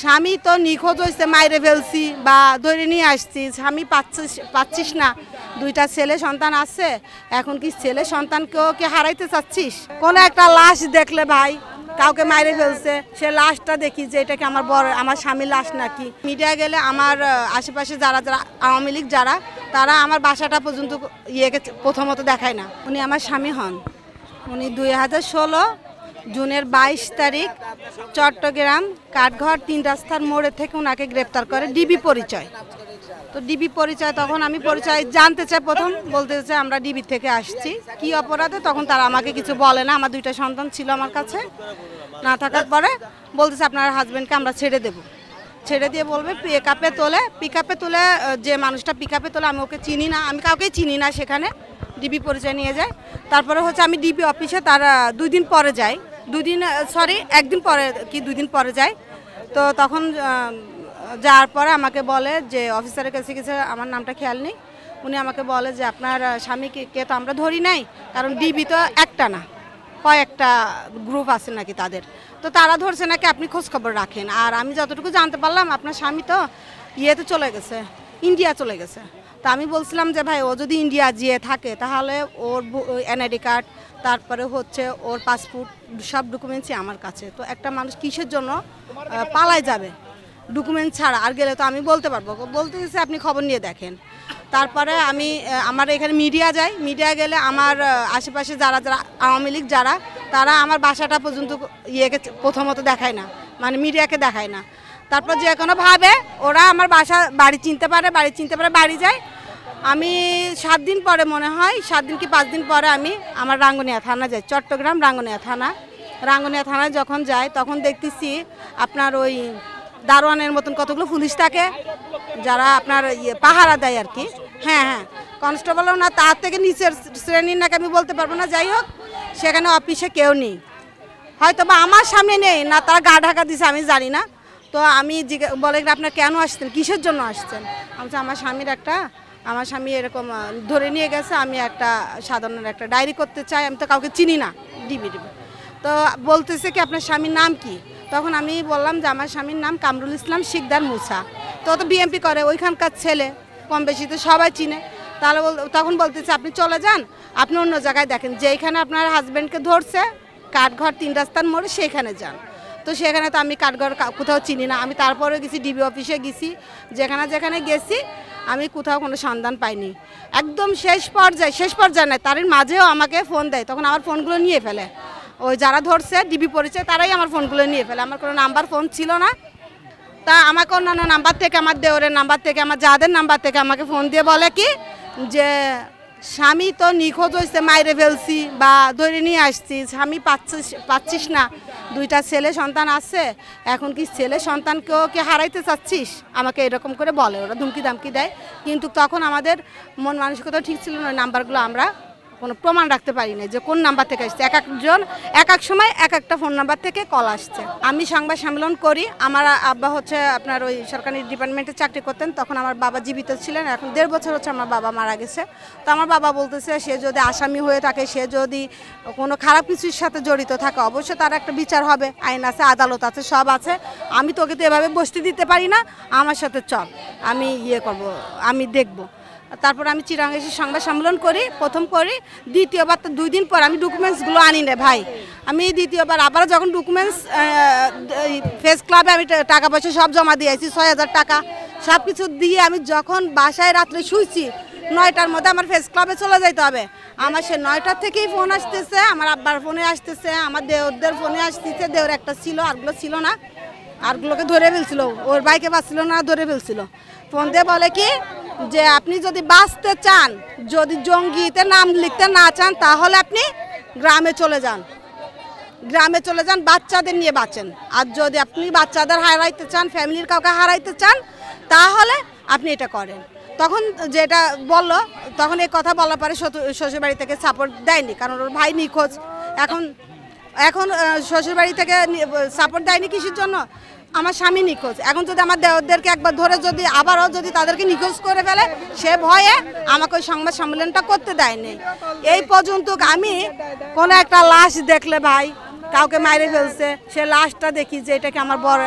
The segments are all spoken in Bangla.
স্বামী তো নিখোঁজ হয়েছে, মাইরে ফেলছি বা ধরে নিয়ে আসছি, স্বামী পাচ্ছিস না, দুইটা ছেলে সন্তান আছে, এখন কি ছেলে সন্তানকেও কি হারাইতে চাচ্ছিস? কোনো একটা লাশ দেখলে ভাই কাউকে মাইরে ফেলছে, সে লাশটা দেখি যে এটা কি আমার স্বামীর লাশ নাকি। মিডিয়া গেলে আমার আশেপাশে যারা আওয়ামী লীগ যারা, তারা আমার বাসাটা পর্যন্ত প্রথমত দেখায় না। উনি আমার স্বামী হন। উনি 2016 জুনের 22 তারিখ চট্টগ্রাম কাঠঘর 3 রাস্তার মোড়ে থেকে ওনাকে গ্রেপ্তার করে ডিবি পরিচয়। তো ডিবি পরিচয়, তখন আমি পরিচয় জানতে চাই, প্রথম বলতে চাই আমরা ডিবি থেকে আসছি, কি অপরাধে, তখন তারা আমাকে কিছু বলে না। আমার 2টা সন্তান ছিল আমার কাছে, না থাকার পরে বলতেছে আপনার হাজব্যান্ডকে আমরা ছেড়ে দেব, ছেড়ে দিয়ে বলবে পিক আপে তোলে, যে মানুষটা পিক আপে তোলে আমি ওকে চিনি না, আমি কাউকেই চিনি না। সেখানে ডিবি পরিচয় নিয়ে যায়। তারপরে হচ্ছে আমি ডিবি অফিসে তার 2 দিন পরে যাই, 1 দিন পরে কি 2 দিন পরে যাই। তো তখন যাওয়ার পরে আমাকে বলে যে অফিসারের কাছে গেছে, আমার নামটা খেয়াল নেই, উনি আমাকে বলে যে আপনার স্বামীকে তো আমরা ধরি নাই, কারণ ডিবি তো একটা না, কয়েকটা গ্রুপ আছে নাকি তাদের, তো তারা ধরছে নাকি, আপনি খোঁজ খবর রাখেন। আর আমি যতটুকু জানতে পারলাম আপনার স্বামী তো ইয়েতে চলে গেছে, ইন্ডিয়া চলে গেছে। তা আমি বলছিলাম যে ভাই ও যদি ইন্ডিয়া যেয়ে থাকে তাহলে ওর এনআইডি কার্ড, তারপরে হচ্ছে ওর পাসপোর্ট, সব ডকুমেন্টসই আমার কাছে। তো একটা মানুষ কিসের জন্য পালায় যাবে ডকুমেন্ট ছাড়া? আর গেলে তো আমি বলতে পারবো, বলতে গেছে আপনি খবর নিয়ে দেখেন। তারপরে আমার এখানে মিডিয়া যায়, মিডিয়া গেলে আমার আশেপাশে যারা আওয়ামী লীগ যারা, তারা আমার বাসাটা পর্যন্ত প্রথমত দেখায় না, মানে মিডিয়াকে দেখায় না। তারপর যে কোনোভাবে ওরা আমার বাড়ি চিনতে পারে, বাড়ি যায়। আমি 7 দিন পরে, মনে হয় 7 দিন কি 5 দিন পরে আমি আমার রাঙ্গুনিয়া থানা যাই, চট্টগ্রাম রাঙ্গুনিয়া থানায় যখন যাই, তখন দেখতেছি আপনার ওই দারোয়ানের মতন কতগুলো পুলিশ থাকে, যারা আপনার পাহারা দেয় আর কি। হ্যাঁ, কনস্টেবলও না, তার থেকে নিচের শ্রেণীর নাকি আমি বলতে পারবো না। যাই হোক, সেখানে অফিসে কেউ নেই, হয়তো বা আমার সামনে নেই না, তারা গা ঢাকা দিছে, আমি জানি না। তো আমি বলে আপনার কেন আসছেন, কিসের জন্য আসছেন? আমার স্বামী এরকম ধরে নিয়ে গেছে, আমি একটা সাধারণ একটা ডায়েরি করতে চাই, আমি তো কাউকে চিনি না, ডিবি। তো বলতেছে কি আপনার স্বামীর নাম কি? তখন আমি বললাম যে আমার স্বামীর নাম কামরুল ইসলাম শিকদার মুসা। তো বিএমপি করে, ওইখানকার ছেলে, কম বেশি তো সবাই চিনে। তাহলে তখন বলতেছে আপনি চলে যান, আপনি অন্য জায়গায় দেখেন, যেখানে আপনার হাজব্যান্ডকে ধরছে কাঠঘর 3 রাস্তার মোড়ে, সেইখানে যান। তো সেখানে তো আমি কাঠঘর কোথাও চিনি না। আমি তারপরে গেছি ডিবি অফিসে গেছি, যেখানে গেছি আমি কোথাও কোনো সন্ধান পাইনি। একদম শেষ পর্যায়ে নয়, তার মাঝেও আমাকে ফোন দেয়, তখন আমার ফোনগুলো নিয়ে ফেলে। ওই যারা ধরছে ডিবি পরিচয়, তারাই আমার ফোনগুলো নিয়ে ফেলে। আমার কোনো নাম্বার ফোন ছিল না। তা আমাকে অন্যান্য নাম্বার থেকে, আমার দেওরের নাম্বার থেকে, আমার যাদের নাম্বার থেকে আমাকে ফোন দিয়ে বলে কি যে স্বামী তো নিখোঁজ হয়েছে, মাইরে ফেলছি বা ধরে নিয়ে আসছি, স্বামী পাচ্ছিস না, 2টা ছেলে সন্তান আছে, এখন কি ছেলে সন্তানকেও কি হারাইতে চাচ্ছিস? আমাকে এরকম করে বলে, ওরা ধুমকি দামকি দেয়। কিন্তু তখন আমাদের মন মানসিকতা ঠিক ছিল না, নাম্বারগুলো আমরা কোনো প্রমাণ রাখতে পারি না যে কোন নাম্বার থেকে আসছে। একজন এক সময় একটা ফোন নাম্বার থেকে কল আসছে। আমি সংবাদ সম্মেলন করি। আমার আব্বা হচ্ছে আপনার ওই সরকারি ডিপার্টমেন্টে চাকরি করতেন, তখন আমার বাবা জীবিত ছিলেন। এখন 1.5 বছর হচ্ছে আমার বাবা মারা গেছে। তো আমার বাবা বলতেছে সে যদি আসামি হয়ে থাকে, সে যদি কোনো খারাপ কিছুর সাথে জড়িত থাকে, অবশ্যই তার একটা বিচার হবে, আইন আছে, আদালত আছে, সব আছে। আমি তোকে তো এভাবে বসতে দিতে পারি না, আমার সাথে চল, আমি করব, আমি দেখব। তারপর আমি চিরাঙ্গে এসে সংবাদ সম্মেলন করি, প্রথম করি। দ্বিতীয়বার তো 2 দিন পর আমি ডকুমেন্টসগুলো আনি না ভাই। আমি দ্বিতীয়বার আবার যখন ডকুমেন্টস ফেস ক্লাবে আমি টাকা পয়সা সব জমা দিয়েছি, 6000 টাকা সব কিছু দিয়ে আমি যখন বাসায় রাত্রে শুইছি, 9টার মধ্যে আমার ফেস ক্লাবে চলে যাইতে হবে। আমার সে 9টার থেকেই ফোন আসতেছে, আমার আব্বার ফোনে আসতেছে, আমার দেওরদের ফোনে আসতেছে। দেওর একটা ছিল, আরগুলো ছিল না, আরগুলোকে ধরে ফেলছিল, ওর বাইকে বাঁচছিল না, ধরে ফেলছিল। ফোন দিয়ে বলে কি যে আপনি যদি বাঁচতে চান, যদি জঙ্গিতে নাম লিখতে না চান, তাহলে আপনি গ্রামে চলে যান, বাচ্চাদের নিয়ে বাঁচেন। আর যদি আপনি বাচ্চাদের হারাইতে চান, ফ্যামিলির কাউকে হারাইতে চান, তাহলে আপনি এটা করেন। তখন যেটা বললো, তখন এই কথা বলার পরে শ্বশুরবাড়ি থেকে সাপোর্ট দেয়নি, কারণ ওর ভাই নিখোঁজ। এখন শ্বশুরবাড়ি থেকে সাপোর্ট দেয়নি কিসের জন্য? আমার স্বামী নিখোঁজ। এখন যদি আমার দেওরদেরকে একবার ধরে যদি আবারও যদি তাদেরকে নিখোঁজ করে ফেলে, সে ভয়ে আমাকে ওই সংবাদ সম্মেলনটা করতে দেয়নি। এই পর্যন্ত আমি কোনো একটা লাশ দেখলে ভাই কাউকে মাইরে ফেলছে, সে লাশটা দেখি যে এটা কি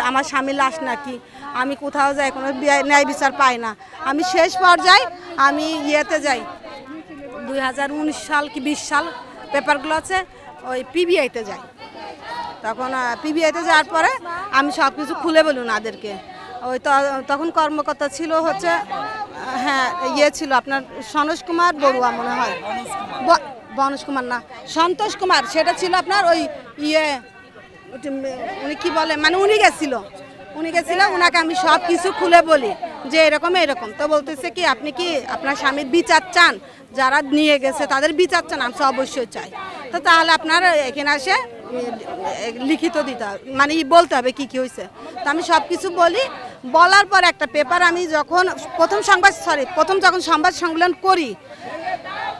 আমার স্বামীর লাশ নাকি। আমি কোথাও যাই, কোনো ন্যায় বিচার পাই না। আমি শেষ পর্যায়ে আমি ইয়েতে যাই, 2019 সাল কি 20 সাল পেপারগুলো আছে, ওই পিবিআইতে যাই। তখন পিবিআইতে যাওয়ার পরে আমি সব কিছু খুলে বলি ওনাদেরকে। ওই তখন কর্মকর্তা ছিল হচ্ছে, হ্যাঁ ইয়ে ছিল আপনার সনোজ কুমার বড়ুয়া মনে হয়, বনজ কুমার না, সন্তোষ কুমার, সেটা ছিল আপনার ওই ইয়ে, উনি কি বলে মানে উনি গেছিল, ওনাকে আমি সব কিছু খুলে বলি যে এরকম। তো বলতেছে কি আপনি কি আপনার স্বামীর বিচার চান, যারা নিয়ে গেছে তাদের বিচার চান? আমি অবশ্যই চাই। তো তাহলে আপনার এখানে আসে লিখিত দিতে হবে, মানে বলতে হবে কি কি হয়েছে। তো আমি সব কিছু বলি, বলার পর একটা পেপার আমি যখন যখন সংবাদ সম্মেলন করি,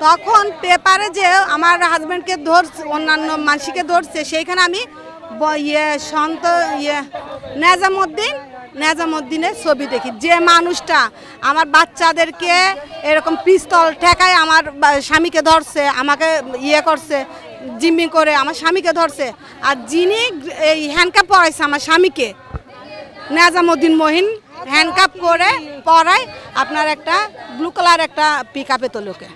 তখন পেপারে যে আমার হাজব্যান্ডকে ধরছে, অন্যান্য মানসিকে ধরছে, সেইখানে আমি নেজামুদ্দিনের ছবি দেখি। যে মানুষটা আমার বাচ্চাদেরকে এরকম পিস্তল ঠেকায় আমার স্বামীকে ধরছে, আমাকে করছে, জিম্মি করে আমার স্বামীকে ধরছে, আর যিনি এই হ্যান্ডকাপ পরাইছে আমার স্বামীকে, নেজামুদ্দিন মহিন হ্যান্ডকাপ করে পরায় আপনার একটা ব্লু কালার একটা পিকআপে তোলোকে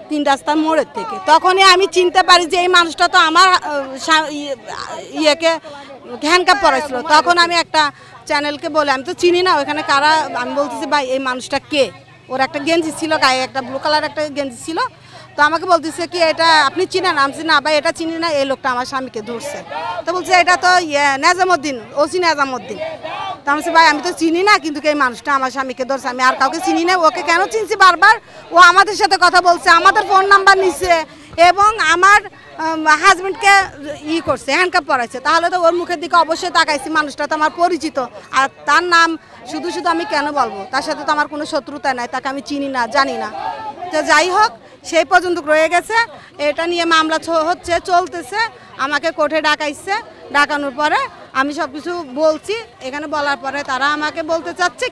3 রাস্তার মোড়ের থেকে। তখনই আমি চিনতে পারি যে এই মানুষটা তো আমার ইয়েকে হ্যান্ডকাপ পরাইছিল। তখন আমি একটা চ্যানেলকে বলে, আমি তো চিনি না ওইখানে কারা, আমি বলতেছি ভাই এই মানুষটা কে। ওর একটা গেঞ্জি ছিল গায়ে, একটা ব্লু কালার একটা গেঞ্জি ছিল। তো আমাকে বলতেছে কি এটা আপনি চিনেন? আমি না ভাই এটা চিনি না, এই লোকটা আমার স্বামীকে ধরছে। তো বলছে এটা তো নেজামুদ্দিন, ওসি নেজামুদ্দিন। তো আমি ভাই আমি তো চিনি না, কিন্তু এই মানুষটা আমার স্বামীকে ধরছে, আমি আর কাউকে চিনি না। ওকে কেন চিনছি বারবার? ও আমাদের সাথে কথা বলছে, আমাদের ফোন নাম্বার নিছে এবং আমার হাজব্যান্ডকে করছে, হ্যান্ডকাপ পরাইছে। তাহলে তো ওর মুখের দিকে অবশ্যই তাকাইছি, মানুষটা তো আমার পরিচিত। আর তার নাম শুধু আমি কেন বলবো? তার সাথে তো আমার কোনো শত্রুতা নাই, তাকে আমি চিনি না, জানি না। তো যাই হোক, সেই পর্যন্ত রয়ে গেছে। এটা নিয়ে মামলা চলতেছে। আমাকে কোর্টে ডাকানোর পরে আমি সব কিছু বলছি। এখানে বলার পরে তারা আমাকে বলতে চাচ্ছে